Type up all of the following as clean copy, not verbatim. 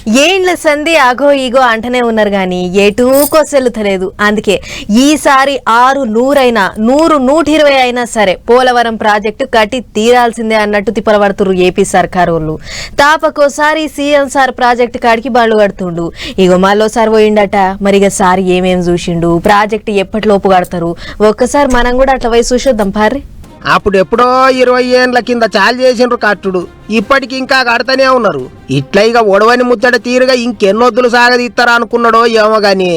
ఏండ్ల సంధి అగో ఇగో అంటనే ఉన్నారు గాని ఎటూ కొసెల్లుతలేదు. అందుకే ఈసారి 600 120 అయినా సరే పోలవరం ప్రాజెక్టు కట్టి తీరాల్సిందే అన్నట్టు తిప్పలబడుతురు ఏపీ సర్కారు వాళ్ళు. తాపకోసారి సీఎం సార్ ప్రాజెక్టు కాడికి బండ్లు కడుతుండు. ఇగో మళ్ళోసారి పోయిండట. మరి ఇక సార్ ఏమేం చూసిండు, ప్రాజెక్టు ఎప్పటిలోపు కడతారు, ఒక్కసారి మనం కూడా అట్లా పోయి చూసొద్దాం పారి. అప్పుడు ఎప్పుడో 20 ఏండ్ల కింద చాలు చేసిండ్రు కట్టుడు, ఇప్పటికి ఇంకా కడతానే ఉన్నారు. ఇట్లా ఇక ఒడవని ముచ్చట తీరుగా ఇంకెన్నొద్దులు సాగదీస్తారా అనుకున్నాడో ఏమో గాని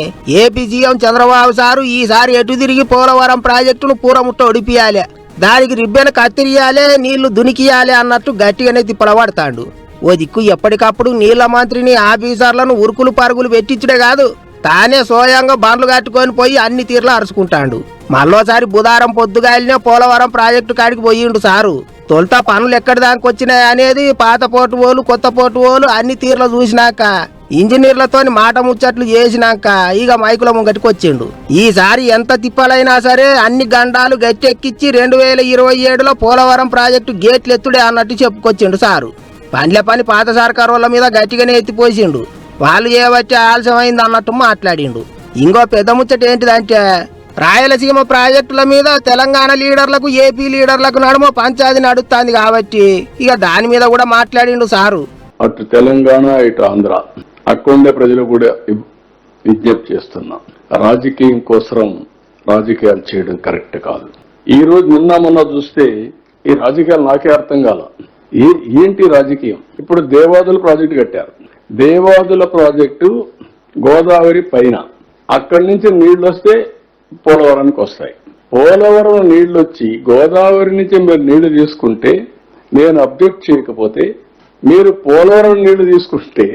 ఏపీ సీఎం చంద్రబాబు సారు ఈసారి ఎటు తిరిగి పోలవరం ప్రాజెక్టును పూరముట్ట ఒడిపియాలి, దానికి రిబ్బెన కత్తిరియాలే, నీళ్లు దునికియాలి అన్నట్టు గట్టిగానే తిప్పలబడతాడు. ఓ దిక్కు ఎప్పటికప్పుడు నీళ్ల మంత్రిని ఆఫీసర్లను ఉరుకులు పరుగులు పెట్టించుడే కాదు, తానే స్వయంగా బండ్లు కట్టుకొని పోయి అన్ని తీర్లు అరుచుకుంటాడు. మళ్ళోసారి బుధారం పొద్దుగాయలనే పోలవరం ప్రాజెక్టు కాడికి పోయిండు సారు. తొలుత పనులు ఎక్కడి దానికి వచ్చినాయి అనేది పాత పోటువోలు కొత్త పోటువోలు అన్ని తీర్లు చూసినాక ఇంజనీర్లతోని మాట ముచ్చట్లు చేసినాక ఇక మైకుల ముంగటికి వచ్చిండు. ఈసారి ఎంత తిప్పలైనా సరే అన్ని గండాలు గట్టెక్కిచ్చి 2027లో పోలవరం ప్రాజెక్టు గేట్లు ఎత్తుడే అన్నట్టు చెప్పుకొచ్చిండు సారు. పండ్ల పని పాత సర్కారు వాళ్ళ మీద గట్టిగానే ఎత్తిపోసిండు. వాళ్ళు చేయబట్టి ఆలస్యమైంది అన్నట్టు మాట్లాడిండు. ఇంకో పెద్ద ముచ్చట ఏంటిదంటే రాయలసీమ ప్రాజెక్టుల మీద తెలంగాణ లీడర్లకు ఏపీ లీడర్లకు నడుమ పంచాయతీ నడుస్తుంది కాబట్టి ఇక దాని మీద కూడా మాట్లాడిండు సారు. అటు తెలంగాణ ఇటు ఆంధ్ర అక్కడుండే ప్రజలు కూడా విజ్ఞప్తి చేస్తున్నాం, రాజకీయం కోసం రాజకీయాలు చేయడం కరెక్ట్ కాదు. ఈ రోజు మొన్న చూస్తే ఈ రాజకీయాలు నాకే అర్థం కాల. ఏంటి రాజకీయం? ఇప్పుడు దేవాదుల ప్రాజెక్టు కట్టారు. దేవాదుల ప్రాజెక్టు గోదావరి పైన, అక్కడి నుంచి నీళ్లు వస్తే పోలవరానికి వస్తాయి. పోలవరం నీళ్లు వచ్చి గోదావరి నుంచి మీరు నీళ్లు తీసుకుంటే నేను అబ్జెక్ట్ చేయకపోతే, మీరు పోలవరం నీళ్లు తీసుకుంటే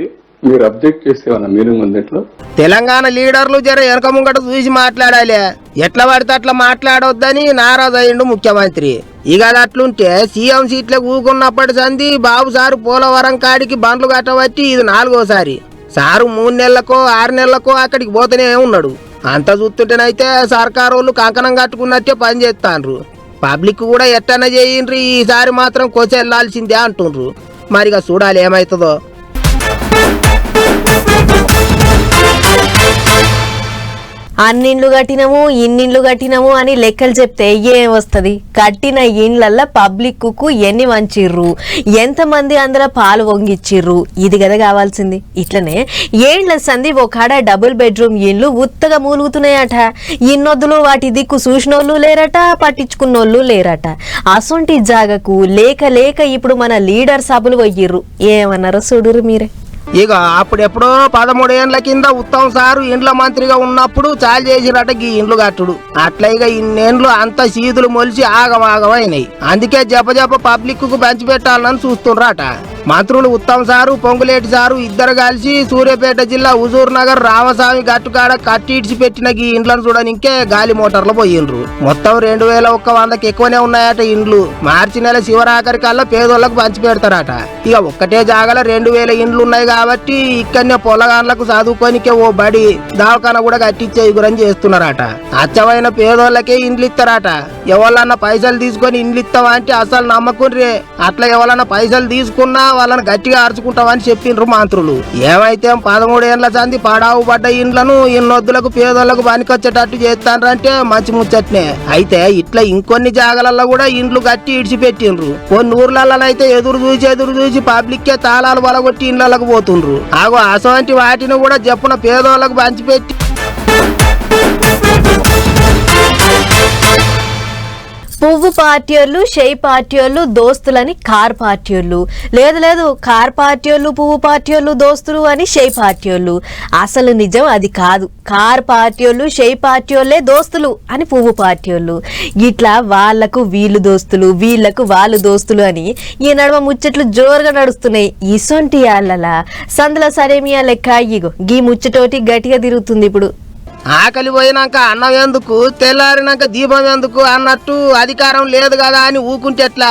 మీరు అబ్జెక్ట్ చేస్తే ఏమన్నా మీనింగ్ ఉంది? ఇట్లా తెలంగాణ లీడర్లు జర వెనక ముంగట చూసి మాట్లాడాలి, ఎట్లా పడితే అట్లా మాట్లాడొద్దని నారాజు అయ్యిండు ముఖ్యమంత్రి. ఇక అట్లుంటే సీఎం సీట్లే ఊకున్నప్పటి సంది బాబు సారు పోలవరం కాడికి బండ్లు కట్టబట్టి ఇది 4వసారి. సారు 3 నెలలకో 6 నెలలకో అక్కడికి పోతూనే ఉన్నాడు. అంత చూస్తుంటేనైతే సర్కారు వాళ్ళు కంకణం కట్టుకున్నట్టే పని చేస్తాండ్రు. పబ్లిక్ కూడా ఎట్టన చేయండ్రి, ఈసారి మాత్రం కొచెల్లాల్సిందే అంటుండ్రు. మరిగా చూడాలి ఏమైతుందో. అన్నిండ్లు కట్టినము ఇన్నిండ్లు కట్టినము అని లెక్కలు చెప్తే ఏం వస్తుంది? కట్టిన ఇండ్లల్లో పబ్లిక్ కు ఎన్ని వంచిర్రు, ఎంతమంది అందులో పాలు వంగిచ్చిర్రు, ఇది కదా కావాల్సింది. ఇట్లనే ఏండ్ల సంది ఒకడ డబుల్ బెడ్రూమ్ ఇండ్లు ఉత్తగా మూలుగుతున్నాయట. ఇన్నొద్దులు వాటి దిక్కు చూసినోళ్ళు లేరట, పట్టించుకున్నోళ్ళు లేరట. అసొంటి జాగకు లేక లేక ఇప్పుడు మన లీడర్ సభలు పోయిర్రు. ఏమన్నారో చూడురు మీరే. ఇక అప్పుడెప్పుడో 13 ఏండ్ల కింద ఉత్తమ్ సారు ఇండ్ల మంత్రిగా ఉన్నప్పుడు చాలు చేసిరట ఈ ఇండ్లు కట్టుడు. అట్లా ఇక ఇన్నేండ్లు అంత సీదులు మొలిచి ఆగమాగమైనాయి. అందుకే జప పబ్లిక్ కు పంచిపెట్టాలని చూస్తుండ్రట. మంత్రులు ఉత్తమ్ సారు పొంగులేటి సారు ఇద్దరు కలిసి సూర్యాపేట జిల్లా హుజూర్ నగర్ రామస్వామి గట్టుకాడ కట్టిడ్చి పెట్టిన ఈ ఇండ్లను చూడనికే గాలి మోటార్లు పోయిండ్రు. మొత్తం 2100కి ఎక్కువనే ఉన్నాయట ఇండ్లు. మార్చి నెల శివరాఖరి కల్లా పేదోళ్లకు పంచి పెడతారట. ఇక ఒక్కటే జాగలో 2000 ఇండ్లు ఉన్నాయి కాబట్టి ఇక్కడనే పొలగాన్లకు చదువుకోనికే ఓ బడి దవాఖాన కూడా కట్టించే గురం చేస్తున్నారట. అచ్చమైన పేదోళ్ళకే ఇండ్లు ఇస్తారట. ఎవరన్నా పైసలు తీసుకొని ఇండ్లు ఇస్తావా అంటే అసలు నమ్మకుండ్రే. అట్లా ఎవరన్నా పైసలు తీసుకున్నా వాళ్ళని గట్టిగా అరుచుకుంటామని చెప్పిండ్రు మంత్రులు. ఏమైతే 13 ఏండ్ల సంది పడావు పడ్డ ఇండ్లను ఇన్నొద్దులకు పేదోళ్లకు పనికొచ్చేటట్టు చేస్తానంటే మంచి ముచ్చట్నే. అయితే ఇట్లా ఇంకొన్ని జాగలలో కూడా ఇండ్లు గట్టి ఇడిచిపెట్టిండ్రు. కొన్ని ఊర్లలోనైతే ఎదురు చూసి పబ్లిక్కే తాళాలు బలగొట్టి ఇండ్లకు పోతుండ్రు. ఆగో అసోంటి వాటిని కూడా చెప్పున పేదోళ్లకు పంచిపెట్టి పువ్వు పార్టీలు, షెయి పార్టీలు దోస్తులని కార్ పార్టీలు, లేదు కార్ పార్టీలు పువ్వు పార్టీలు దోస్తులు అని షెయి పార్టీలు. అసలు నిజం అది కాదు. కార్ పార్టీలు షెయి పార్టీలే దోస్తులు అని పువ్వు పార్టీలు. ఇట్లా వాళ్లకు వీళ్ళు దోస్తులు, వీళ్లకు వాళ్ళు దోస్తులు అని ఈ నడుమ ముచ్చట్లు జోరుగా నడుస్తున్నాయి. ఇసొంటి వాళ్ళలా సందుల సరేమియా లెక్క ఇగో గీ ముచ్చటోటి గట్టిగా తిరుగుతుంది ఇప్పుడు. ఆకలి పోయినాక అన్నం ఎందుకు, తెల్లారినాక దీపం ఎందుకు అన్నట్టు అధికారం లేదు కదా అని ఊకుంటే ఎట్లా?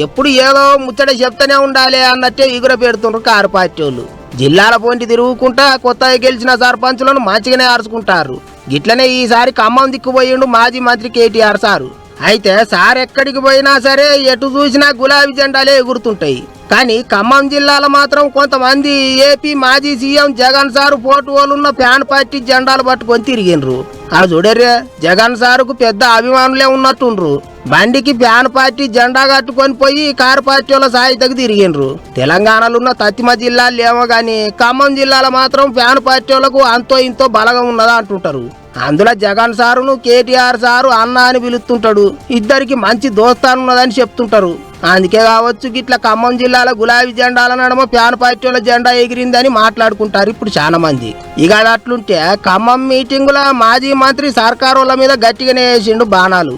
ఎప్పుడు ఏదో ముచ్చట చెప్తూనే ఉండాలి అన్నట్టే ఎగుర పెడుతుండ్రు కారు పార్టీ వాళ్ళు. జిల్లాల పోంటి తిరుగుకుంటా కొత్తగా గెలిచిన సర్పంచులను మంచిగానే అరుచుకుంటారు. గిట్లనే ఈసారి ఖమ్మం దిక్కుపోయిండు మాజీ మంత్రి కేటీఆర్ సారు. అయితే సార్ ఎక్కడికి పోయినా సరే ఎటు చూసినా గులాబీ జెండాలే ఎగురుతుంటాయి. కానీ ఖమ్మం జిల్లాలో మాత్రం కొంతమంది ఏపీ మాజీ సీఎం జగన్ సారు ఫోటోలున్న ఫ్యాన్ పార్టీ జెండాలు పట్టుకొని తిరిగిండ్రు. అది చూడర్రే, జగన్ సారుకు పెద్ద అభిమానులే ఉన్నట్టుండ్రు. బండికి ఫ్యాన్ పార్టీ జెండా కట్టుకొని పోయి కారు పార్టీ వాళ్ళ సాయితకు తిరిగిండ్రు. తెలంగాణలో ఉన్న తత్తిమ జిల్లాలు ఏమో గాని ఖమ్మం జిల్లాలో మాత్రం ఫ్యాన్ పార్టీ వాళ్ళకు అంతో ఇంతో బలగం ఉన్నదా అంటుంటారు. అందులో జగన్ సారును కేటీఆర్ సారు అన్న అని పిలుస్తుంటాడు. ఇద్దరికి మంచి దోస్తాను ఉన్నదని చెప్తుంటారు. అందుకే కావచ్చు గిట్లా ఖమ్మం జిల్లాలో గులాబీ జెండాల నడమ ఫ్యాన్ పార్టీ వాళ్ళ జెండా ఎగిరిందని మాట్లాడుకుంటారు ఇప్పుడు చాలా మంది. ఇక అది అట్లుంటే ఖమ్మం మీటింగుల మాజీ మంత్రి సర్కారు వాళ్ళ మీద గట్టిగానే వేసిండు బాణాలు.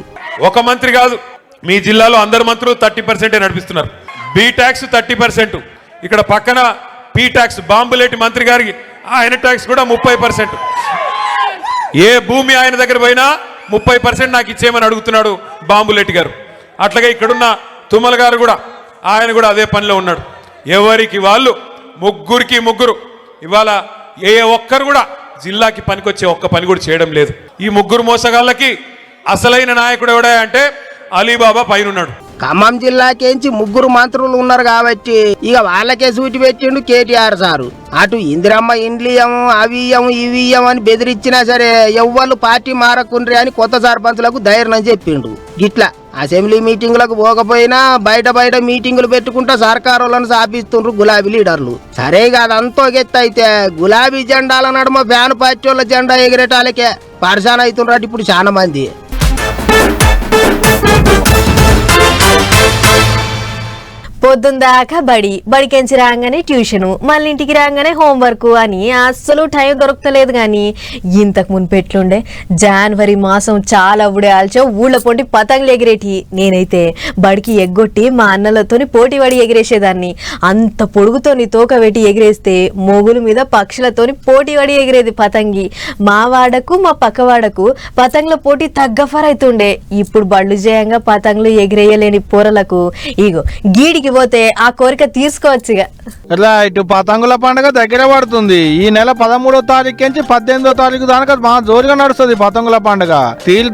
ఒక మంత్రి కాదు, మీ జిల్లాలో అందరు మంత్రులు 30% నడిపిస్తున్నారు. B tax 30%. ఇక్కడ పక్కన పి ట్యాక్స్ బాంబులేటి మంత్రి గారికి ఆయన ట్యాక్స్ కూడా 30%. ఏ భూమి ఆయన దగ్గర పోయినా 30% నాకు ఇచ్చేయమని అడుగుతున్నాడు బాంబులేటి గారు. అట్లాగే ఇక్కడున్న తుమ్మల గారు కూడా ఆయన కూడా అదే పనిలో ఉన్నాడు. ఎవరికి వాళ్ళు ముగ్గురు ఇవాళ ఏ ఒక్కరు కూడా జిల్లాకి పనికొచ్చే ఒక్క పని కూడా చేయడం లేదు. ఈ ముగ్గురు మోసగాళ్ళకి అసలైన నాయకుడు ఎవడా అంటే అలీబాబా పైన ఉన్నాడు. ఖమ్మం జిల్లాకేంచి ముగ్గురు మంత్రులు ఉన్నారు కాబట్టి ఇక వాళ్ళకే సూటి పెట్టిండు కేటీఆర్ సారు. అటు ఇందిరమ్మ ఇండ్లియం అవి ఇవి అని బెదిరించినా సరే ఎవ్వరు పార్టీ మారకుండ్రి అని కొత్త సర్పంచులకు ధైర్యం చెప్పిండు. గిట్లా అసెంబ్లీ మీటింగులకు పోకపోయినా బయట మీటింగులు పెట్టుకుంటా సర్కారులను సాపిస్తుండ్రు గులాబీ లీడర్లు. సరే అదంతా ఎత్తైతే గులాబీ జెండాల నడుమ ఫ్యాన్ పార్టీ వాళ్ళ జెండా ఎగిరేటాలకే పరిశాన్ అవుతుండ్రట ఇప్పుడు చాలా మంది. పొద్దుందాకా బడికెంచి రాగానే ట్యూషను, మళ్ళీ ఇంటికి రాగానే హోంవర్క్ అని అస్సలు టైం దొరకలేదు. కానీ ఇంతకు మునిపెట్లుండే జనవరి మాసం చాలా ఆల్చో ఊళ్ళో పొంటి పతంగులు ఎగిరేటి. నేనైతే బడికి ఎగ్గొట్టి మా అన్నలతోని పోటీ పడి ఎగిరేసేదాన్ని. అంత పొడుగుతోని తోక పెట్టి ఎగిరేస్తే మొగుల మీద పక్షులతోని పోటీ పడి ఎగిరేది పతంగి. మా వాడకు మా పక్కవాడకు పతంగుల పోటీ తగ్గఫర్ అవుతుండే. ఇప్పుడు బళ్ళు చేయంగా పతంగులు ఎగిరేయలేని పొరలకు ఇగో గీడికి పోతే ఆ కోరిక తీసుకోవచ్చుగా. ఇటు పతంగుల పండుగ దగ్గర పడుతుంది. ఈ నెల 13వ తారీఖు నుంచి 18వ తారీఖు దాకా బాగా జోరుగా నడుస్తుంది పతంగుల పండుగ.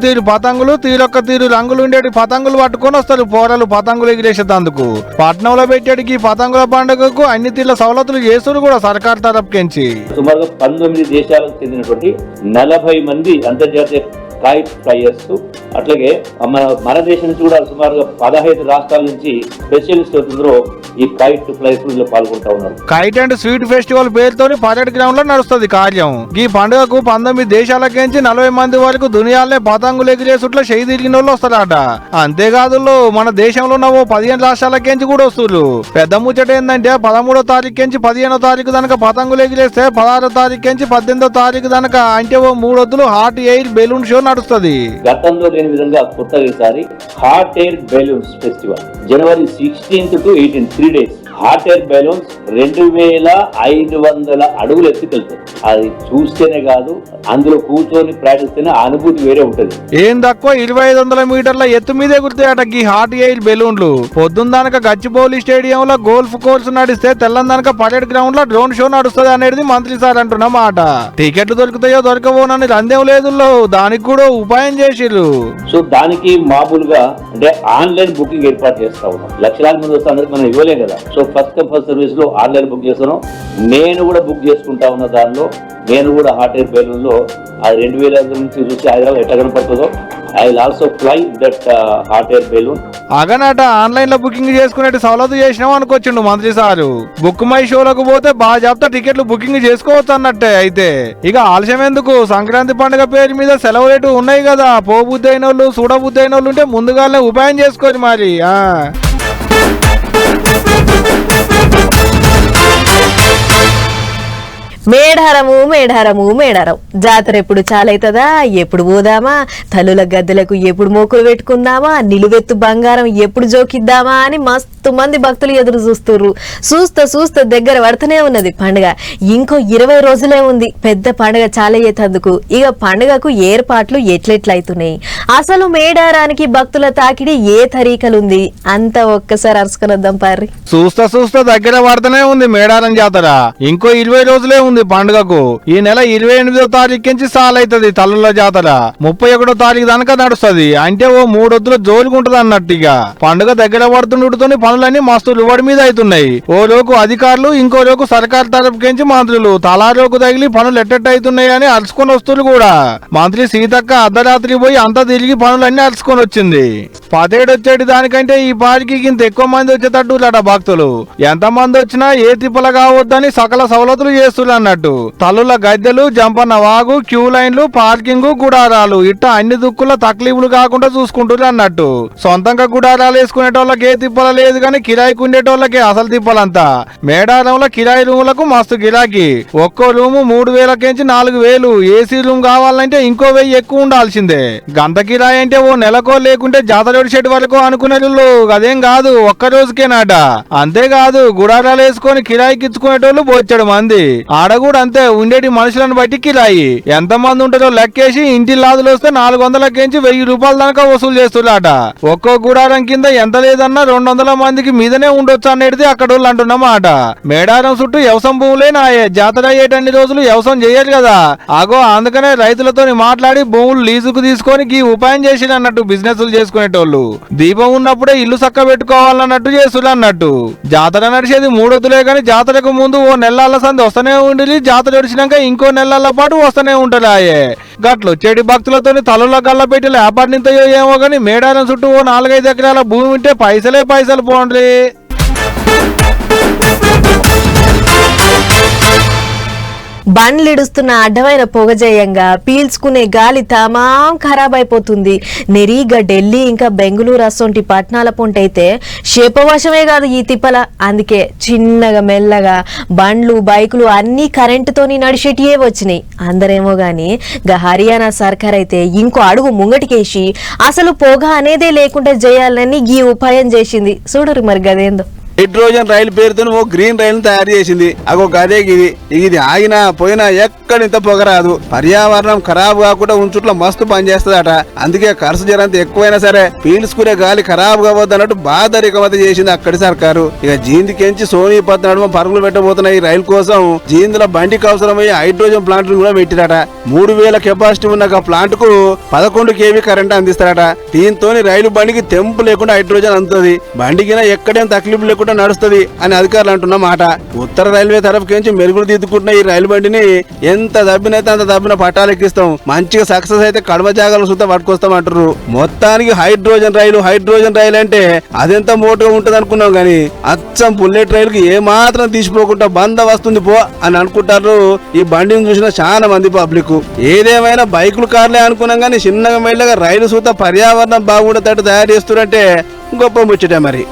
తీరు పతంగులు తీరొక్క తీరు రంగులు ఉండేటి పతంగులు పట్టుకొని వస్తారు పోరలు పతంగులు ఎగిరేసేందుకు. పట్నంలో పెట్టేటికి పతంగుల పండుగకు అన్ని తీర్ల సవలతులు చేస్తారు కూడా సర్కార్ తరపుకెంచి. సుమారుగా 19 దేశాలకు చెందినటువంటి 40 మంది అంతర్జాతీయ కైట్ ఫ్లైయర్స్, అట్లాగే మన దేశం నుంచి కూడా సుమారుగా 15 రాష్ట్రాల నుంచి స్పెషలిస్ట్ అవుతుందో ఈ కైట్ ఫ్లైయర్స్ లో పాల్గొంటా ఉన్నారు. కైట్ అండ్ స్వీట్ ఫెస్టివల్ పేరుతో పరేడ్ గ్రౌండ్ లో నడుస్తుంది కార్యం. ఈ పండుగకు 19 దేశాలకించి 40 మంది వరకు దునియాలనే పతంగులు ఎగిరేసుట్ల చేయి తిరిగిన వాళ్ళు వస్తారట. అంతేకాదు మన దేశంలో ఉన్న 15 రాష్ట్రాలకించి కూడా వస్తున్నారు. పెద్ద ముచ్చట ఏంటంటే 13వ తారీఖు నుంచి 15వ తారీఖు దాకా పతంగులు ఎగిరేస్తే 16వ తారీఖు నుంచి 18వ తారీఖు దాకా అంటే 3 వద్దులు హాట్ ఎయిర్ బెలూన్ షో నడుస్తుంది. గతంలో లేని విధంగా కొత్తగా ఈసారి hot air balloons festival January 16th to 18th 3 days. Hot air balloons 2500 అడుగులు ఎత్తుకెళ్తాయి. అది చూస్తేనే కాదు, అందులో కూర్చొని ప్రాక్టీస్తేనే అనుభూతి వేరే ఉంటది. ఏం తక్కువ 2500 మీటర్ల ఎత్తు మీద ఎగురుతాయట ఈ హాట్ ఎయిర్ బెలూన్లు. పొద్దున్నదానక గచ్చిబౌలి స్టేడియం లో గోల్ఫ్ కోర్స్ నడిస్తే తెల్లందానక పరేడ్ గ్రౌండ్ లో డ్రోన్ షో నడుస్తుంది అనేది మంత్రి సార్ అంటున్న మాట. టికెట్లు దొరుకుతాయో దొరకబోనని రందేం లేదు, దానికి కూడా ఉపాయం చేసిర్రు. సో దానికి మామూలుగా అంటే ఆన్లైన్ బుకింగ్ ఏర్పాటు చేస్తా ఉన్నాం. లక్షలాది మంది వస్తే అందరికి మనం ఇవ్వలేం కదా. So first come first service లో ఆన్లైన్ బుక్ చేస్తున్నాం. నేను కూడా బుక్ చేసుకుంటా ఉన్న దానిలో నేను కూడా హాట్ ఎయిర్ బెలూన్ లో అది 2000 నుంచి చూసి హైదరాబాద్ ఎట్లా కనపడుతుందో I will also fly that hot air balloon. అగనట ఆన్లైన్ లో బుకింగ్ చేసుకునే సవలతు చేసినాం అనుకోవచ్చుండు మంత్రి సారు. బుక్ మై షోలకు పోతే బాగా చెప్తా టికెట్లు బుకింగ్ చేసుకోవచ్చు అన్నట్టే. అయితే ఇక ఆలస్యం ఎందుకు, సంక్రాంతి పండుగ పేరు మీద సెలవు రేటు ఉన్నాయి కదా. పోబుద్ధి అయిన వాళ్ళు చూడబుద్ధి అయిన వాళ్ళు ఉంటే ముందుగానే ఉపాయం చేసుకోరు మరి. మేడారం జాతర ఎప్పుడు చాలైతుందా, ఎప్పుడు పోదామా, తల్లుల గద్దెలకు ఎప్పుడు మోకులు పెట్టుకుందామా, నిలువెత్తు బంగారం ఎప్పుడు జోకిద్దామా అని మస్తు మంది భక్తులు ఎదురు చూస్తుర్రు. చూస్తా దగ్గర పడుతూనే ఉన్నది పండుగ. ఇంకో 20 రోజులే ఉంది పెద్ద పండుగ చాలయ్యేందుకు. ఇక పండుగకు ఏర్పాట్లు ఎట్లెట్లయితున్నాయి, అసలు మేడారానికి భక్తుల తాకిడి ఏ తరీకలుంది అంతా ఒక్కసారి అరుసుకునొద్దాం పారి. చూస్తా దగ్గర పడుతూనే ఉంది మేడారం జాతర. ఇంకో 20 రోజులే ఉంది పండుగ. పండుగకు. ఈ నెల 28వ తారీఖు నుంచి సాలైతది తల్లుల జాతర. 31వ తారీఖు దాకా నడుస్తది. అంటే ఓ 3 వద్దుల జోలుకుంటది అన్నట్టుగా. పండుగ దగ్గర పడుతుండటంతో పనులన్నీ మస్తు లువడి మీద అవుతున్నాయి. ఓ రోజు అధికారులు, ఇంకో రోజు సర్కార్ తరపుకించి మంత్రులు తలా రోజు తగిలి పనులు ఎట్టెట్టు అవుతున్నాయి అని అరుచుకొని వస్తువులు కూడా. మంత్రి సీతక్క అర్ధరాత్రి పోయి అంతా తిరిగి పనులన్నీ అరుచుకొని వచ్చింది. 17 వచ్చేటి దానికంటే ఈ పార్కి ఇంత ఎక్కువ మంది వచ్చేటట్టులట భక్తులు. ఎంత మంది వచ్చినా ఏ తిప్పల కావద్దని సకల సవలతులు చేస్తున్నారు అన్నట్టు. తల్లుల గద్దెలు, జంపన్న వాగు, క్యూ లైన్లు, పార్కింగ్, గుడారాలు ఇట్ట అన్ని దుక్కుల తక్లీఫ్లు కాకుండా చూసుకుంటున్నారు అన్నట్టు. సొంతంగా గుడారాలు వేసుకునేటోళ్ళకి ఏ తిప్పల లేదు కానీ కిరాయికి ఉండేటోళ్ళకి అసలు తిప్పలంతా. మేడారంలో కిరాయి రూములకు మస్తు గిరాకీ. ఒక్కో రూము 3000 4000. ఏసీ రూమ్ కావాలంటే ఇంకో 1000 ఎక్కువ ఉండాల్సిందే. గంట కిరాయి అంటే ఓ నెలకో లేకుంటే జాతర షెడ్ వరకు అనుకునేటోళ్ళు అదేం కాదు, ఒక్క రోజుకేనాట. అంతేకాదు గుడారాలు వేసుకొని కిరాయికి ఇచ్చుకునేటోళ్ళు బోచ్చాడు మంది. ఆడ కూడా అంతే, ఉండేటి మనుషులను బట్టి కిరాయి. ఎంత మంది ఉంటారో లెక్కేసి ఇంటి లాదులు వస్తే 400 1000 రూపాయల దాకా వసూలు చేస్తున్నారట. ఒక్కో గుడారం కింద ఎంత లేదన్నా 200 మందికి మీదనే ఉండొచ్చు అనేది అక్కడ వాళ్ళు అంటున్నమాట. మేడారం చుట్టూ వ్యవసాయం భూములే నాయే. జాతర అయ్యేటన్ని రోజులు వ్యవసాయం చేయరు కదా. ఆగో అందుకనే రైతులతో మాట్లాడి భూములు లీజుకు తీసుకొని ఈ ఉపాయం చేసి అన్నట్టు బిజినెస్లు చేసుకునేటోళ్ళు. దీపం ఉన్నప్పుడే ఇల్లు చక్క పెట్టుకోవాలన్నట్టు చేసులు అన్నట్టు. జాతర నడిచేది 3 వద్దులే గాని జాతరకు ముందు ఓ నెలల సంది వస్తూనే ఉండి, జాతర నడిచినాక ఇంకో నెలల పాటు వస్తూనే ఉంటారాయే. గట్లు చెడి భక్తులతో తలల గల్ల పెట్టి వ్యాపారం ఏమో గాని మేడారం చుట్టూ ఓ 4-5 ఎకరాల భూమి ఉంటే పైసలే పైసలు పోండ్రి. బండ్లిడుస్తున్న అడ్డమైన పొగజేయంగా పీల్చుకునే గాలి తమాం ఖరాబ్ అయిపోతుంది. నెరీగా ఢిల్లీ ఇంకా బెంగళూరు అసొంటి పట్టణాల పొంటైతే శేపవశమే కాదు ఈ తిప్పల. అందుకే చిన్నగా మెల్లగా బండ్లు బైకులు అన్ని కరెంటుతోని నడిచేటియే వచ్చినాయి. అందరేమో గాని హర్యానా సర్కార్ అయితే ఇంకో అడుగు ముంగటికేసి అసలు పొగ అనేదే లేకుండా చేయాలని ఈ ఉపాయం చేసింది. చూడరు మరి గదేందో. హైడ్రోజన్ రైలు పేరుతో ఓ గ్రీన్ రైలు తయారు చేసింది. అగో గదే ఇది ఆగినా పోయినా ఎక్కడింత పొగరాదు. పర్యావరణం ఖరాబ్ కాకుండా ఉంచుట్లో మస్తు పనిచేస్తుందట. అందుకే ఖర్చు జరంత ఎక్కువైనా సరే పీల్చుకునే గాలి ఖరాబ్ కావద్దు అన్నట్టు బాధ రికమతి చేసింది అక్కడి సర్కారు. ఇక జీందికెంచి సోనీపత్ నడుమ పరుగులు పెట్టబోతున్న ఈ రైలు కోసం జీందుల బండికి అవసరమయ్యే హైడ్రోజన్ ప్లాంట్ కూడా పెట్టిరట. 3000 కెపాసిటీ ఉన్న ప్లాంట్ కు 11 kV కరెంట్ అందిస్తారట. దీంతో రైలు బండికి తెంపు లేకుండా హైడ్రోజన్ అందుతుంది. బండికి ఎక్కడేం తక్లీఫ్ లేకుండా నడుస్తుంది అని అధికారులు అంటున్న మాట. ఉత్తర రైల్వే తరఫుకి మెరుగులు దిద్దుకుంటున్న ఈ రైలు బండిని ఎంత దబ్బినైతే అంత దబ్బిన పట్టాలెక్కిస్తాం. మంచిగా సక్సెస్ అయితే కడమ జాగాలు సుతా పట్టుకొస్తాం అంటారు. మొత్తానికి హైడ్రోజన్ రైలు అంటే అదెంత మోటుగా ఉంటది అనుకున్నాం గానీ అచ్చం బుల్లెట్ రైలుకి ఏ మాత్రం తీసిపోకుండా బంద వస్తుంది పో అని అనుకుంటారు. ఈ బండిని చూసిన చాలా మంది పబ్లిక్. ఏదేమైనా బైకులు కార్లే అనుకున్నాం గానీ చిన్నగా మెల్లగా రైలు సుతా పర్యావరణం బాగుండేటట్టు తయారు చేస్తున్నారంటే గొప్ప ముచ్చటే మరి.